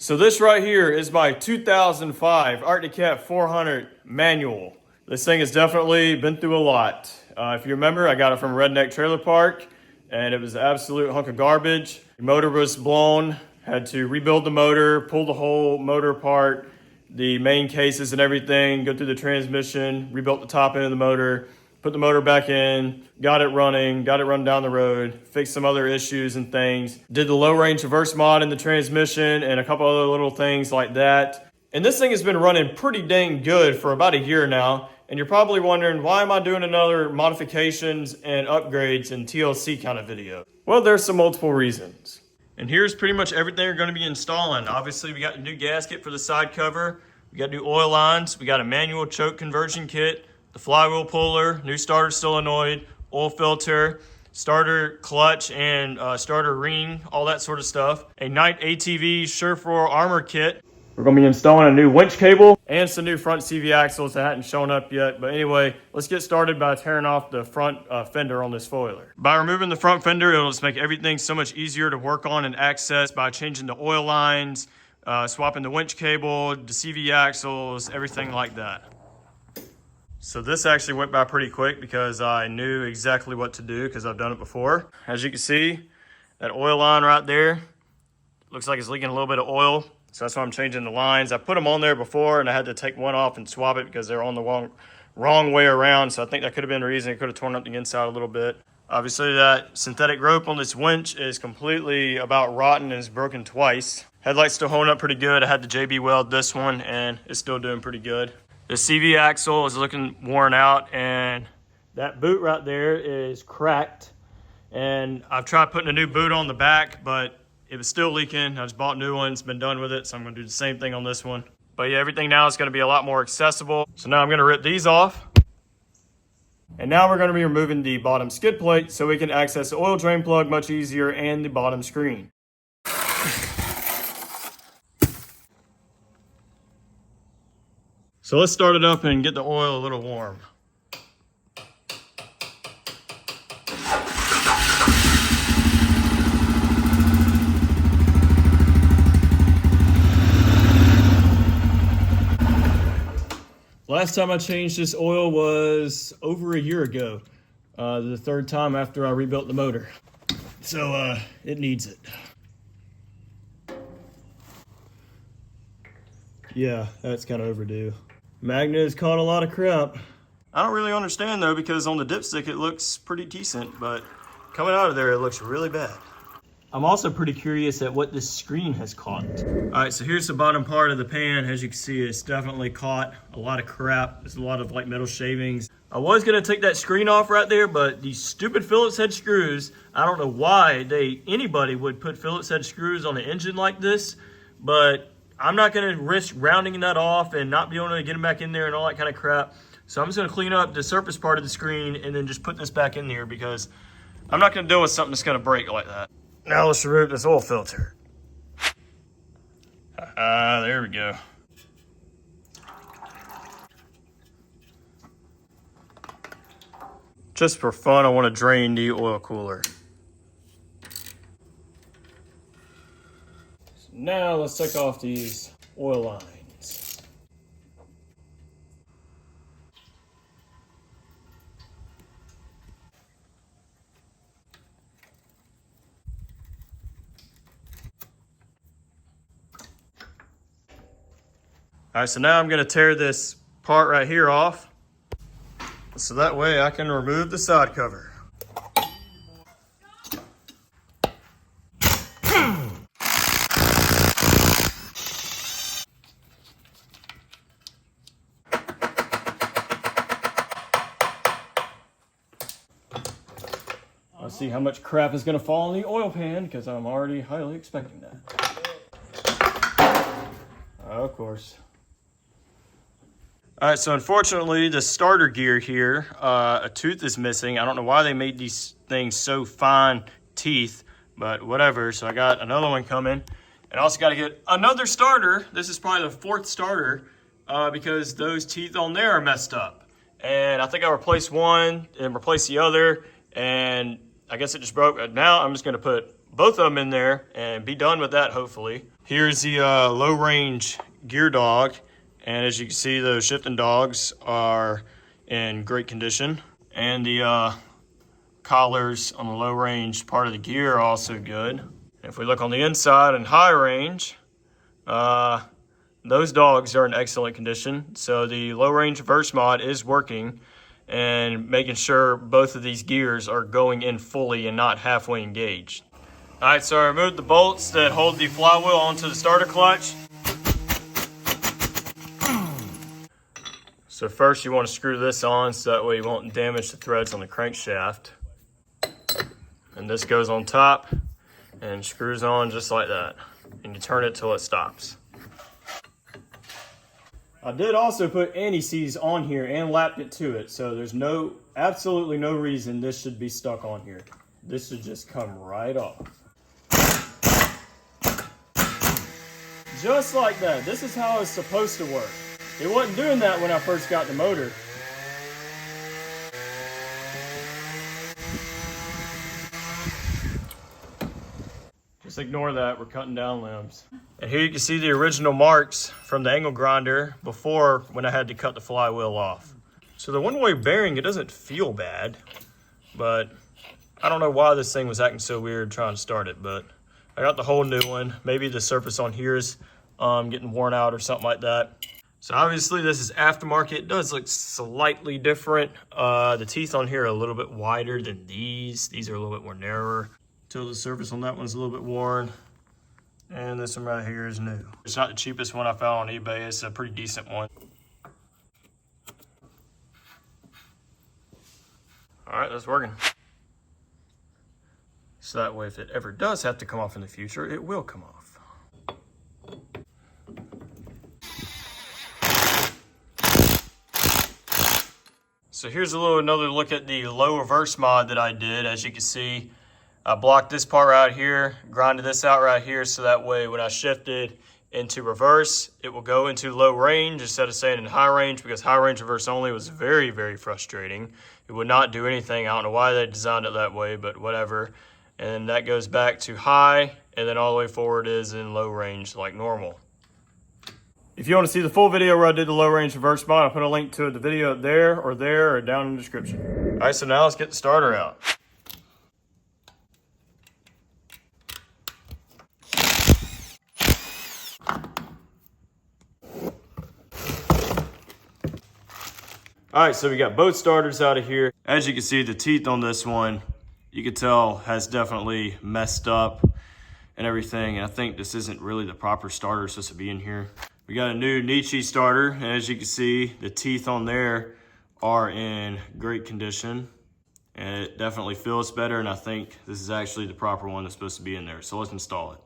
So this right here is my 2005 Arctic Cat 400 manual. This thing has definitely been through a lot. If you remember, I got it from Redneck Trailer Park and it was an absolute hunk of garbage. The motor was blown, had to rebuild the motor, pull the whole motor apart, the main cases and everything, go through the transmission, rebuilt the top end of the motor, put the motor back in, got it running down the road, fixed some other issues and things, did the low range reverse mod in the transmission and a couple other little things like that. And this thing has been running pretty dang good for about a year now. And you're probably wondering, why am I doing another modifications and upgrades and TLC kind of video? Well, there's some multiple reasons. And here's pretty much everything we're gonna be installing. Obviously, we got a new gasket for the side cover. We got new oil lines. We got a manual choke conversion kit, the flywheel puller, new starter solenoid, oil filter, starter clutch and starter ring, all that sort of stuff. A Knight ATV Sure armor kit. We're gonna be installing a new winch cable and some new front CV axles that hadn't shown up yet. But anyway, let's get started by tearing off the front fender on this foiler. By removing the front fender, it'll just make everything so much easier to work on and access by changing the oil lines, swapping the winch cable, the CV axles, everything like that. So this actually went by pretty quick because I knew exactly what to do because I've done it before. As you can see, that oil line right there looks like it's leaking a little bit of oil. So that's why I'm changing the lines. I put them on there before and I had to take one off and swap it because they're on the wrong way around. So I think that could have been the reason. It could have torn up the inside a little bit. Obviously that synthetic rope on this winch is completely about rotten and is broken twice. Headlight's still holding up pretty good. I had the JB weld this one and it's still doing pretty good. The CV axle is looking worn out and that boot right there is cracked. And I've tried putting a new boot on the back, but it was still leaking. I just bought new ones, been done with it, so I'm gonna do the same thing on this one. But yeah, everything now is gonna be a lot more accessible. So now I'm gonna rip these off. And now we're gonna be removing the bottom skid plate so we can access the oil drain plug much easier and the bottom screen. So let's start it up and get the oil a little warm. Last time I changed this oil was over a year ago, the third time after I rebuilt the motor. So it needs it. Yeah, that's kind of overdue. Magnet has caught a lot of crap. I don't really understand though, because on the dipstick it looks pretty decent, but coming out of there it looks really bad. I'm also pretty curious at what this screen has caught. All right, so here's the bottom part of the pan. As you can see, it's definitely caught a lot of crap. There's a lot of like metal shavings. I was gonna take that screen off right there, but these stupid Phillips head screws, I don't know why anybody would put Phillips head screws on an engine like this, but I'm not gonna risk rounding that off and not be able to get them back in there and all that kind of crap. So I'm just gonna clean up the surface part of the screen and then just put this back in there because I'm not gonna deal with something that's gonna break like that. Now let's remove this oil filter. There we go. Just for fun, I want to drain the oil cooler. So now let's take off these oil lines. All right, so now I'm gonna tear this part right here off. So that way I can remove the side cover. Let's see how much crap is gonna fall in the oil pan because I'm already highly expecting that. Of course. All right, so unfortunately, the starter gear here, a tooth is missing. I don't know why they made these things so fine teeth, but whatever. So I got another one coming. And I also got to get another starter. This is probably the fourth starter because those teeth on there are messed up. And I think I replaced one and replaced the other, and I guess it just broke. Now I'm just gonna put both of them in there and be done with that, hopefully. Here's the low range gear dog. And as you can see, those shifting dogs are in great condition. And the collars on the low range part of the gear are also good. If we look on the inside and high range, those dogs are in excellent condition. So the low range reverse mod is working and making sure both of these gears are going in fully and not halfway engaged. All right, so I removed the bolts that hold the flywheel onto the starter clutch. So first you want to screw this on so that way you won't damage the threads on the crankshaft. And this goes on top and screws on just like that. And you turn it till it stops. I did also put anti-seize on here and lapped it to it, so there's absolutely no reason this should be stuck on here. This should just come right off. Just like that. This is how it's supposed to work. It wasn't doing that when I first got the motor. Just ignore that, we're cutting down limbs. And here you can see the original marks from the angle grinder before when I had to cut the flywheel off. So the one-way bearing, it doesn't feel bad, but I don't know why this thing was acting so weird trying to start it, but I got the whole new one. Maybe the surface on here is getting worn out or something like that. So obviously this is aftermarket. It does look slightly different. The teeth on here are a little bit wider than these. These are a little bit more narrower. Till the surface on that one's a little bit worn. And this one right here is new. It's not the cheapest one I found on eBay. It's a pretty decent one. All right, that's working. So that way, if it ever does have to come off in the future, it will come off. So here's another look at the low reverse mod that I did. As you can see, I blocked this part right here, grinded this out right here, so that way when I shifted into reverse, it will go into low range instead of staying in high range, because high range reverse only was very, very frustrating. It would not do anything. I don't know why they designed it that way, but whatever. And then that goes back to high, and then all the way forward is in low range like normal. If you want to see the full video where I did the low range reverse mod, I'll put a link to the video there or down in the description. All right, so now let's get the starter out. All right, so we got both starters out of here. As you can see, the teeth on this one, you can tell has definitely messed up and everything. And I think this isn't really the proper starter it's supposed to be in here. We got a new Nietzsche starter, and as you can see, the teeth on there are in great condition. And it definitely feels better, and I think this is actually the proper one that's supposed to be in there. So let's install it.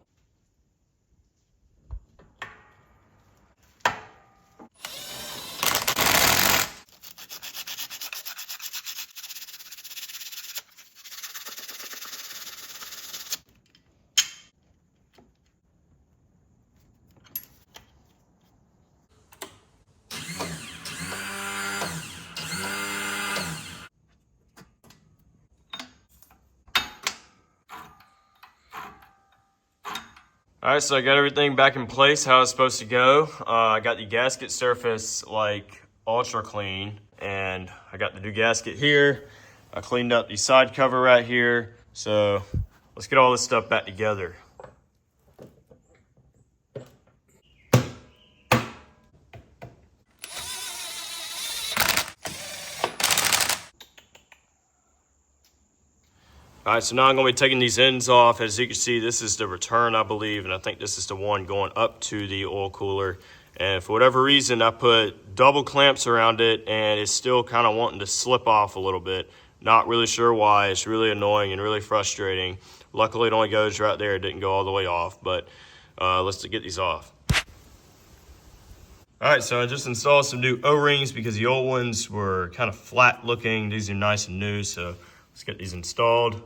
All right, so I got everything back in place how it's supposed to go. I got the gasket surface like ultra clean, and I got the new gasket here. I cleaned up the side cover right here. So let's get all this stuff back together. All right, so now I'm gonna be taking these ends off. As you can see, this is the return, I believe, and I think this is the one going up to the oil cooler. And for whatever reason, I put double clamps around it, and it's still kind of wanting to slip off a little bit. Not really sure why. It's really annoying and really frustrating. Luckily, it only goes right there. It didn't go all the way off, but let's get these off. All right, so I just installed some new O-rings because the old ones were kind of flat looking. These are nice and new, so let's get these installed.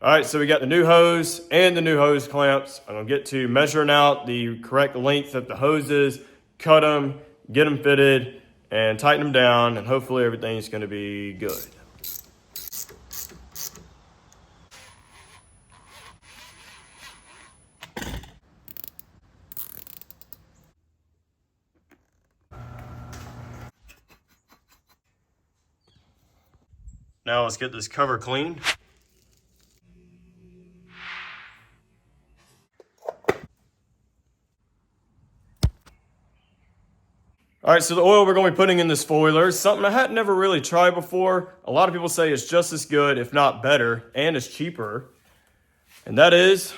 All right, so we got the new hose and the new hose clamps. I'm gonna get to measuring out the correct length of the hoses, cut them, get them fitted, and tighten them down, and hopefully everything's gonna be good. Now let's get this cover cleaned. All right, so the oil we're going to be putting in this spoiler is something I had never really tried before. A lot of people say it's just as good, if not better, and it's cheaper. And that is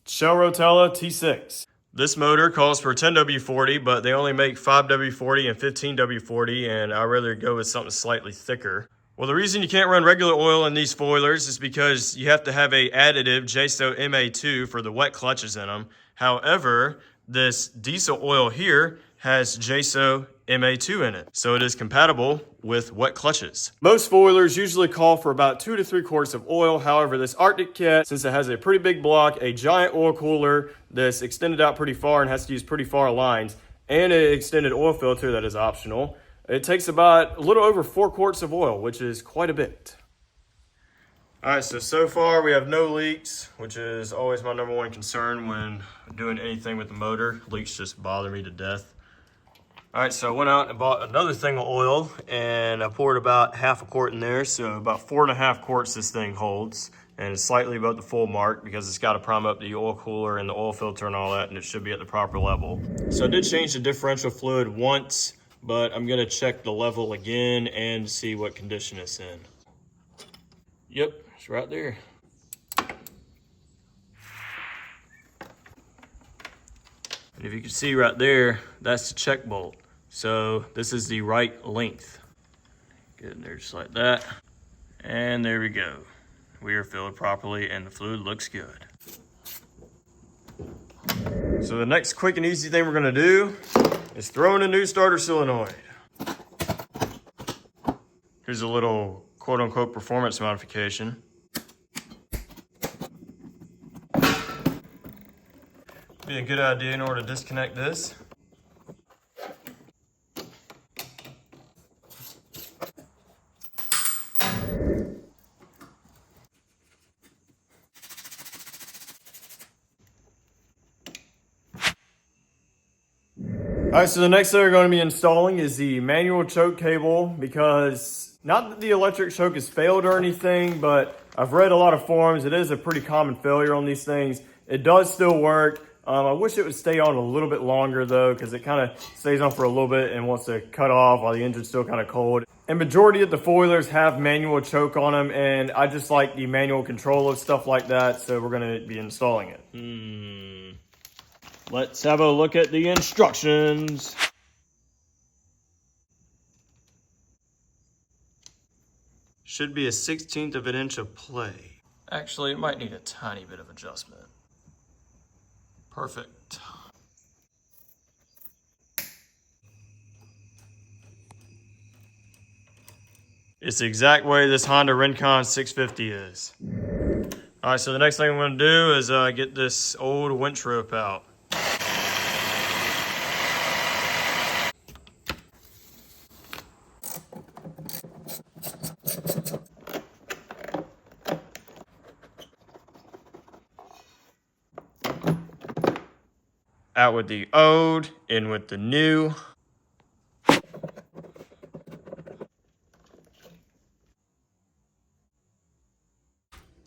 Shell Rotella T6. This motor calls for 10W40, but they only make 5W40 and 15W40, and I'd rather go with something slightly thicker. Well, the reason you can't run regular oil in these spoilers is because you have to have a additive JSO MA2 for the wet clutches in them. However, this diesel oil here has JSO MA2 in it, so it is compatible with wet clutches. Most spoilers usually call for about 2 to 3 quarts of oil. However, this Arctic Cat, since it has a pretty big block, a giant oil cooler that's extended out pretty far and has to use pretty far lines, and an extended oil filter that is optional, it takes about a little over 4 quarts of oil, which is quite a bit. All right, so far we have no leaks, which is always my number one concern when doing anything with the motor. Leaks just bother me to death. All right, so I went out and bought another thing of oil, and I poured about half a quart in there, so about 4.5 quarts this thing holds, and it's slightly above the full mark because it's got to prime up the oil cooler and the oil filter and all that, and it should be at the proper level. So I did change the differential fluid once, but I'm gonna check the level again and see what condition it's in. Yep, it's right there. And if you can see right there, that's the check bolt. So this is the right length. Get in there just like that. And there we go. We are filled properly and the fluid looks good. So the next quick and easy thing we're gonna do is throw in a new starter solenoid. Here's a little quote unquote performance modification. Be a good idea in order to disconnect this. All right, so the next thing we're going to be installing is the manual choke cable, because not that the electric choke has failed or anything, but I've read a lot of forums. It is a pretty common failure on these things. It does still work. I wish it would stay on a little bit longer though, because it kind of stays on for a little bit and wants to cut off while the engine's still kind of cold. And majority of the foilers have manual choke on them, and I just like the manual control of stuff like that, so we're going to be installing it. Let's have a look at the instructions. Should be a 1/16 of an inch of play. Actually, it might need a tiny bit of adjustment. Perfect. It's the exact way this Honda Rincon 650 is. All right, so the next thing I'm going to do is get this old winch rope out. Out with the old, in with the new.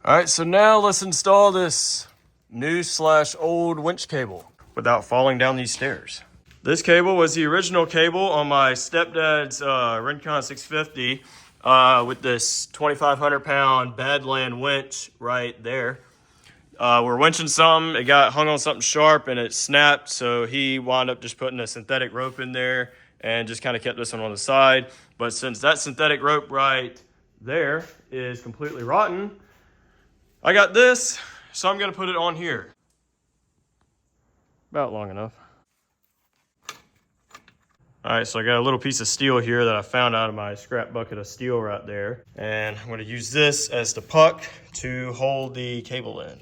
All right, so now let's install this new/old winch cable without falling down these stairs. This cable was the original cable on my stepdad's Rincon 650 with this 2,500 pound Badland winch right there. We're winching something, it got hung on something sharp and it snapped, so he wound up just putting a synthetic rope in there and just kind of kept this one on the side. But since that synthetic rope right there is completely rotten, I got this, so I'm gonna put it on here. About long enough. All right, so I got a little piece of steel here that I found out of my scrap bucket of steel right there. And I'm gonna use this as the puck to hold the cable in.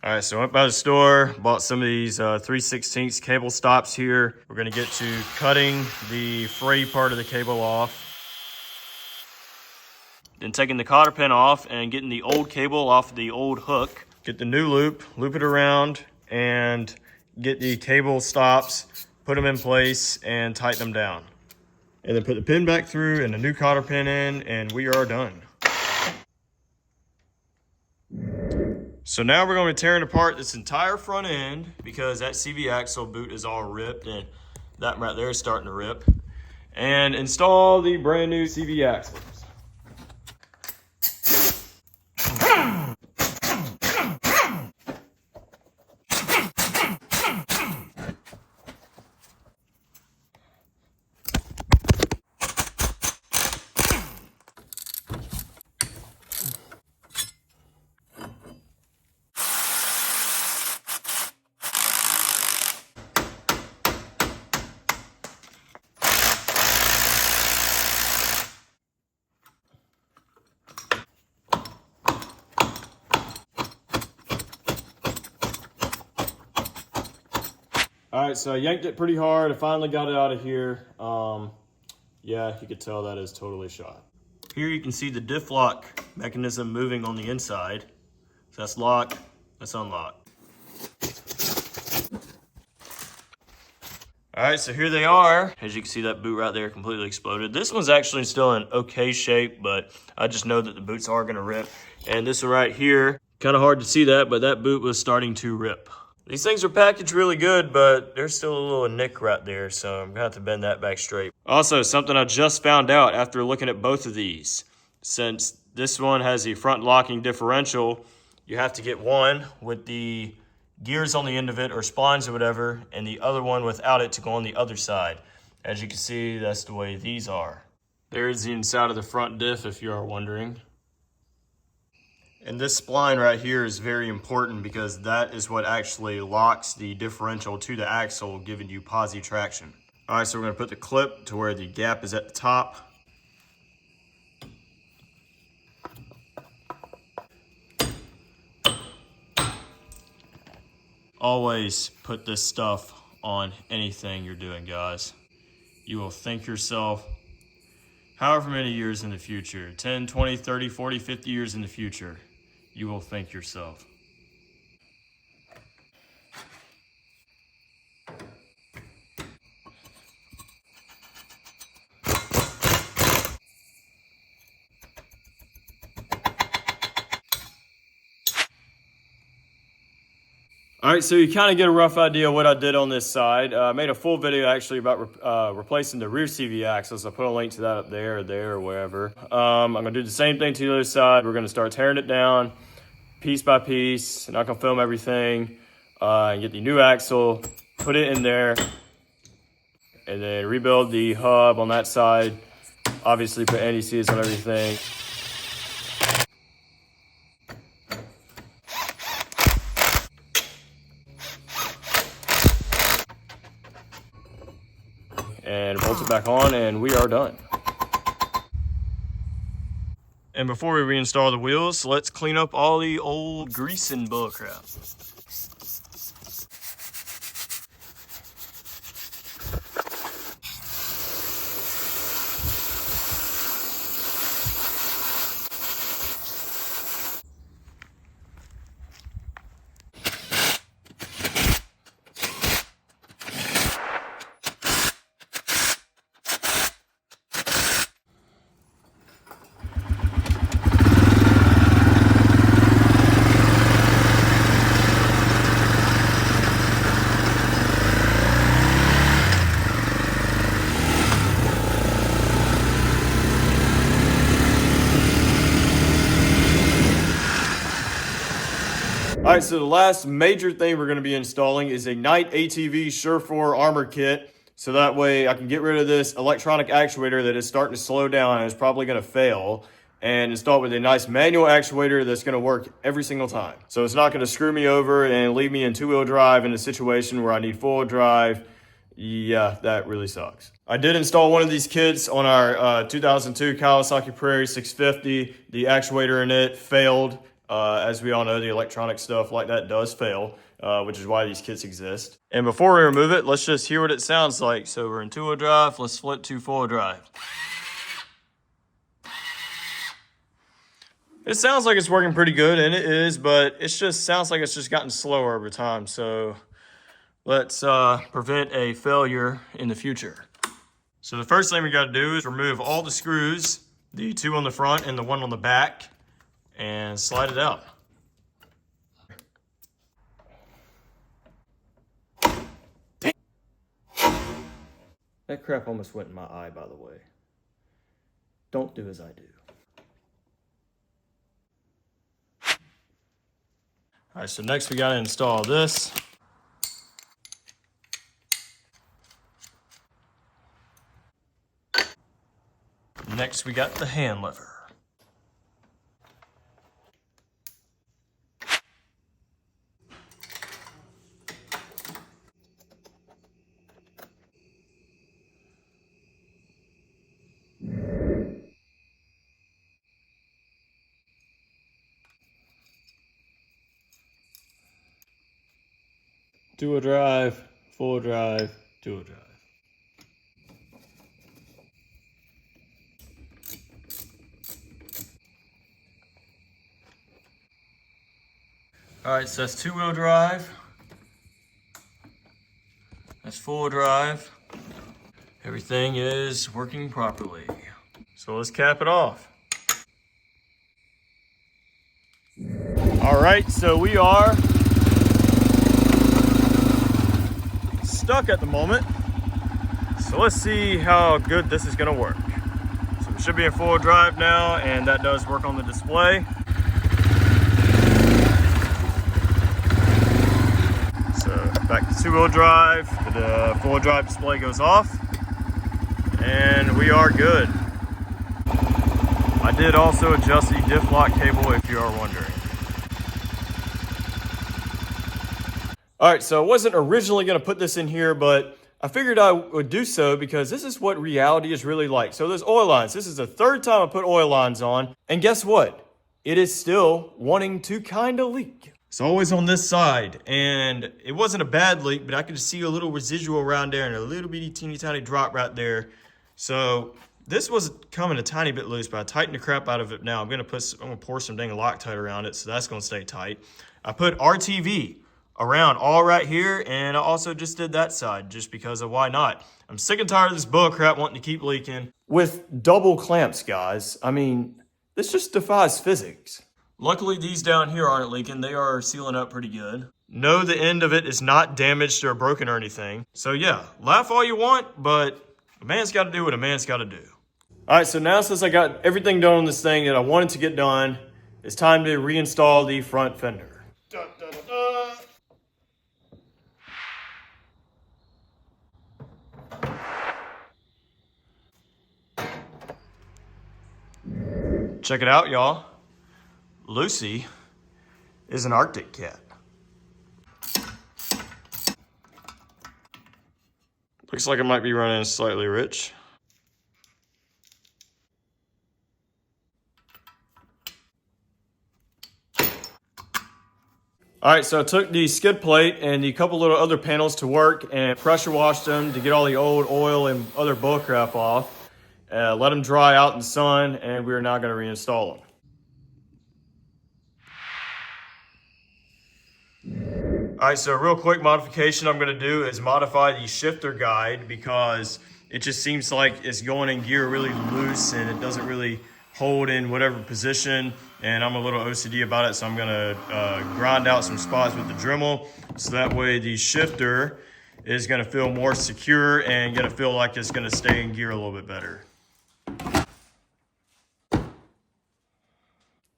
All right, so I went by the store, bought some of these 3/16 cable stops here. We're gonna get to cutting the fray part of the cable off. Then taking the cotter pin off and getting the old cable off the old hook. Get the new loop, loop it around, and get the cable stops, put them in place, and tighten them down. And then put the pin back through and a new cotter pin in, and we are done. So now we're going to be tearing apart this entire front end because that CV axle boot is all ripped and that right there is starting to rip. And install the brand new CV axles. All right, so I yanked it pretty hard. I finally got it out of here. Yeah, you could tell that is totally shot. Here you can see the diff lock mechanism moving on the inside. So that's lock, that's unlock. All right, so here they are. As you can see, that boot right there completely exploded. This one's actually still in okay shape, but I just know that the boots are gonna rip. And this one right here, kind of hard to see that, but that boot was starting to rip. These things are packaged really good, but there's still a little nick right there, so I'm gonna have to bend that back straight. Also, something I just found out after looking at both of these. Since this one has the front locking differential, you have to get one with the gears on the end of it or splines or whatever, and the other one without it to go on the other side. As you can see, that's the way these are. There's the inside of the front diff if you are wondering. And this spline right here is very important because that is what actually locks the differential to the axle, giving you posi traction. All right, so we're gonna put the clip to where the gap is at the top. Always put this stuff on anything you're doing, guys. You will thank yourself however many years in the future, 10, 20, 30, 40, 50 years in the future, you will thank yourself. All right, so you kind of get a rough idea of what I did on this side. I made a full video actually about replacing the rear CV axles. I'll put a link to that up there or wherever. I'm gonna do the same thing to the other side. We're gonna start tearing it down piece by piece. Not gonna film everything. And get the new axle, put it in there, and then rebuild the hub on that side. Obviously put NDCs on everything. And bolt it back on, and we are done. And before we reinstall the wheels, let's clean up all the old grease and bullcrap. All right, so the last major thing we're gonna be installing is a Night ATV Sure 4 armor kit. So that way I can get rid of this electronic actuator that is starting to slow down and is probably gonna fail, and install it with a nice manual actuator that's gonna work every single time. So it's not gonna screw me over and leave me in two-wheel drive in a situation where I need four-wheel drive. Yeah, that really sucks. I did install one of these kits on our 2002 Kawasaki Prairie 650. The actuator in it failed. As we all know, the electronic stuff like that does fail, which is why these kits exist. And before we remove it, let's just hear what it sounds like. So we're in two-wheel drive, let's flip to four-wheel drive. It sounds like it's working pretty good, and it is, but it just sounds like it's just gotten slower over time. So let's prevent a failure in the future. So the first thing we got to do is remove all the screws, the 2 on the front and the 1 on the back, and slide it out. That crap almost went in my eye, by the way. Don't do as I do. All right, so next we got to install this. Next we got the hand lever. Dual drive, full drive, dual drive. All right, so that's 2-wheel drive. That's full drive. Everything is working properly. So let's cap it off. All right, so we are stuck at the moment. So let's see how good this is gonna work. So we should be in full drive now, and that does work on the display. So back to 2-wheel drive, the full drive display goes off, and we are good. I did also adjust the diff lock cable if you are wondering. All right, so I wasn't originally gonna put this in here, but I figured I would do so because this is what reality is really like. So there's oil lines. This is the 3rd time I put oil lines on, and guess what? It is still wanting to kind of leak. It's always on this side, and it wasn't a bad leak, but I could see a little residual around there and a little bitty teeny tiny drop right there. So this was coming a tiny bit loose, but I tightened the crap out of it now. I'm gonna pour some dang Loctite around it, so that's gonna stay tight. I put RTV around all right here, and I also just did that side just because of why not. I'm sick and tired of this bull crap wanting to keep leaking. With double clamps, guys, I mean, this just defies physics. Luckily, these down here aren't leaking. They are sealing up pretty good. No, the end of it is not damaged or broken or anything. So yeah, laugh all you want, but a man's got to do what a man's got to do. All right, so now since I got everything done on this thing that I wanted to get done, it's time to reinstall the front fender. Dun, dun, dun, dun. Check it out, y'all. Lucy is an Arctic cat. Looks like it might be running slightly rich. All right, so I took the skid plate and the couple little other panels to work and pressure washed them to get all the old oil and other bull crap off. Let them dry out in the sun, and we are now going to reinstall them. All right, so a real quick modification I'm going to do is modify the shifter guide because it just seems like it's going in gear really loose and it doesn't really hold in whatever position, and I'm a little OCD about it, so I'm going to grind out some spots with the Dremel so that way the shifter is going to feel more secure and going to feel like it's going to stay in gear a little bit better.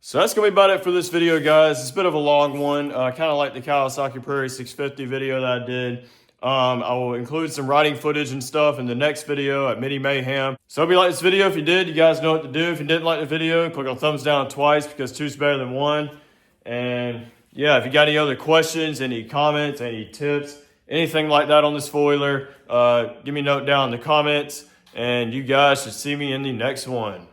So that's going to be about it for this video, guys. It's a bit of a long one, kind of like the Kawasaki Prairie 650 video that I did. I will include some riding footage and stuff in the next video at Mini Mayhem. So I hope you liked this video. If you did, you guys know what to do. If you didn't like the video, click on thumbs down twice because two's better than one. And yeah, if you got any other questions, any comments, any tips, anything like that on this foiler, give me a note down in the comments. And you guys should see me in the next one.